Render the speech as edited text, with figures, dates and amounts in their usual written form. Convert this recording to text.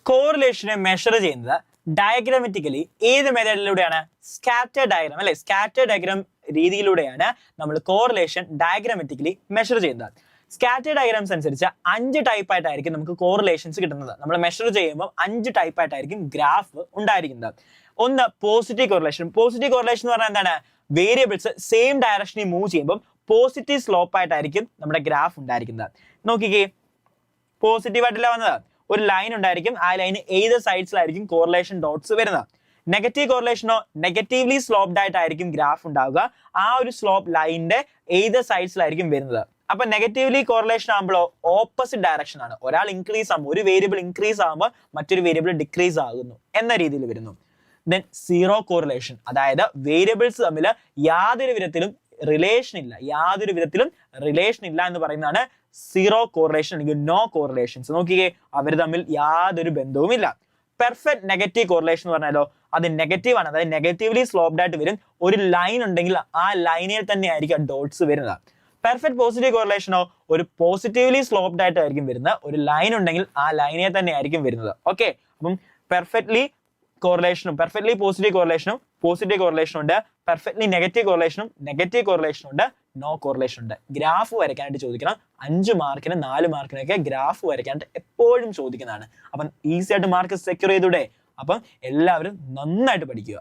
കോറിലേഷനെ measure ചെയ്യുന്നത് ഡയഗ്രാമറ്റിക്കലി ഏത് മെത്തേഡിലൂടെയാണ്? Scatter diagram അല്ലെ, സ്കാറ്റർ ഡയഗ്രാം രീതിയിലൂടെയാണ് നമ്മൾ കോറിലേഷൻ ഡയഗ്രാമറ്റിക്കലി മെഷർ ചെയ്യുന്നത്. സ്കാറ്റർ ഡയഗ്രാംസ് അനുസരിച്ച് 5 ടൈപ്പ് ആയിട്ടായിരിക്കും നമുക്ക് കോറിലേഷൻസ് കിട്ടുന്നത്. നമ്മൾ മെഷർ ചെയ്യുമ്പോൾ 5 ടൈപ്പ് ആയിട്ടായിരിക്കും ഗ്രാഫ് ഉണ്ടായിരിക്കുന്നത്. ഒന്ന് പോസിറ്റീവ് കോറിലേഷൻ. പോസിറ്റീവ് കോറിലേഷൻ എന്ന് പറഞ്ഞാൽ എന്താണ്? വേരിയബിൾസ് സെയിം ഡയറക്ഷനിൽ മൂവ് ചെയ്യുമ്പോൾ പോസിറ്റീവ് സ്ലോപ്പ് ആയിട്ടായിരിക്കും നമ്മുടെ ഗ്രാഫ് ഉണ്ടായിരിക്കുന്നത്. നോക്കിക്കേ, പോസിറ്റീവ് ആയിട്ടല്ല വന്നത്, ഒരു ലൈൻ ഉണ്ടായിരിക്കും, ആ ലൈന് ഏത് സൈഡ്സിലായിരിക്കും കോറിലേഷൻ ഡോട്ട്സ് വരുന്നത്. നെഗറ്റീവ് കോറിലേഷനോ നെഗറ്റീവ്ലി സ്ലോപ്ഡ് ആയിട്ടായിരിക്കും ഗ്രാഫ് ഉണ്ടാവുക, ആ ഒരു സ്ലോപ്പ് ലൈനിന്റെ ഏത് സൈഡ്സിലായിരിക്കും വരുന്നത്. അപ്പൊ നെഗറ്റീവ്ലി കോറിലേഷൻ ആകുമ്പോഴോ ഓപ്പോസിറ്റ് ഡയറക്ഷൻ ആണ്. ഒരാൾ ഇൻക്രീസ് ആകുമ്പോൾ, ഒരു വേരിയബിൾ ഇൻക്രീസ് ആകുമ്പോൾ മറ്റൊരു വേരിയബിൾ ഡിക്രീസ് ആകുന്നു എന്ന രീതിയിൽ വരുന്നു. ദെൻ സീറോ കോറിലേഷൻ, അതായത് വേരിയബിൾസ് തമ്മിൽ യാതൊരു വിധത്തിലും റിലേഷൻ ഇല്ല എന്ന് പറയുന്നതാണ് സീറോ കോറിലേഷൻ അല്ലെങ്കിൽ നോ കോറിലേഷൻസ്. നോക്കിക്കേ, അവർ തമ്മിൽ യാതൊരു ബന്ധവുമില്ല. പെർഫെക്റ്റ് നെഗറ്റീവ് കോറിലേഷൻ എന്ന് പറഞ്ഞാലോ അത് നെഗറ്റീവ് ആണ്, അതായത് നെഗറ്റീവ്ലി സ്ലോപ്ഡ് ആയിട്ട് വരും. ഒരു ലൈൻ ഉണ്ടെങ്കിൽ ആ ലൈനിൽ തന്നെ ആയിരിക്കും ഡോട്ട്സ് വരുന്നത്. പെർഫെക്റ്റ് പോസിറ്റീവ് കോറിലേഷനോ ഒരു പോസിറ്റീവ്ലി സ്ലോപ്ഡ് ആയിട്ടായിരിക്കും വരുന്നത്. ഒരു ലൈൻ ഉണ്ടെങ്കിൽ ആ ലൈനിൽ തന്നെ ആയിരിക്കും വരുന്നത്. ഓക്കെ, അപ്പം പെർഫെക്റ്റ്ലി കോറിലേഷനും പെർഫെക്റ്റ്ലി പോസിറ്റീവ് കോറിലേഷനും ഉണ്ട്, പെർഫെക്റ്റ്ലി നെഗറ്റീവ് കോറിലേഷനും ഉണ്ട്, നോ കോറിലേഷൻ ഉണ്ട്. ഗ്രാഫ് വരയ്ക്കാനായിട്ട് ചോദിക്കണം. 5 മാർക്കിന് 4 മാർക്കിനൊക്കെ ഗ്രാഫ് വരയ്ക്കാനായിട്ട് എപ്പോഴും ചോദിക്കുന്നതാണ്. അപ്പം ഈസി ആയിട്ട് മാർക്ക് സെക്യൂർ ചെയ്തൂടെ? അപ്പം എല്ലാവരും നന്നായിട്ട് പഠിക്കുക.